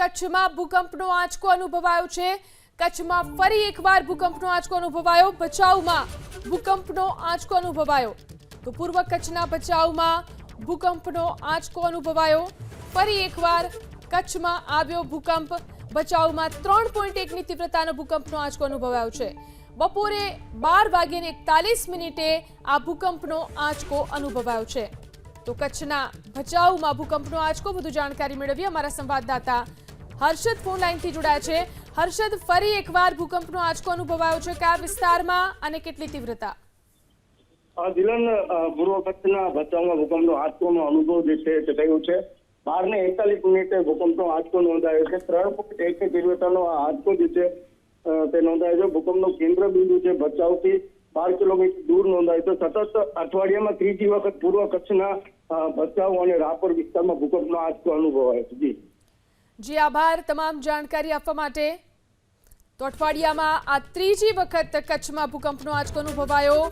કચ્છમાં ભૂકંપનો આંચકો અનુભવાયો છે। કચ્છમાં ફરી એકવાર ભૂકંપનો આંચકો અનુભવાયો। ભચાઉમાં ભૂકંપનો આંચકો અનુભવાયો। તો પૂર્વ કચ્છના ભચાઉમાં ભૂકંપનો આંચકો અનુભવાયો। ફરી એકવાર કચ્છમાં આવ્યો ભૂકંપ। ભચાઉમાં 3.1 ની તીવ્રતાનો ભૂકંપનો આંચકો અનુભવાયો છે। બપોરે 12:41 આ ભૂકંપનો આંચકો અનુભવાયો છે। તો કચ્છના ભચાઉમાં ભૂકંપનો આંચકો। વધુ જાણકારી મેળવીએ અમારા સંવાદદાતા હર્ષદ ફોન લાઈનથી જોડાયા છે। હર્ષદ, ફરી એકવાર ભૂકંપનો આંચકો અનુભવાયો છે, કયા વિસ્તારમાં અને કેટલી તીવ્રતા? દિલન, પૂર્વ કચ્છના ભચાઉમાં ભૂકંપનો આંચકોનો અનુભવ જે છે તે થયો છે। 12:41 ભૂકંપનો આંચકો નોંધાયો છે। 3.1 તીવ્રતાનો આ આંચકો જે છે તે નોંધાયો છે। ભૂકંપનો કેન્દ્ર બિંદુ છે ભચાઉથી 12 કિલોમીટર દૂર નોંધાયો છે। સતત અઠવાડિયામાં ત્રીજી વખત પૂર્વ કચ્છના ભચાઉ અને રાપર વિસ્તારમાં ભૂકંપનો આંચકો અનુભવાયો છે। જી આભાર તમામ જાણકારી આપવા માટે। તો અઠવાડિયામાં આ ત્રીજી વખત કચ્છમાં ભૂકંપનો આંચકો અનુભવાયો।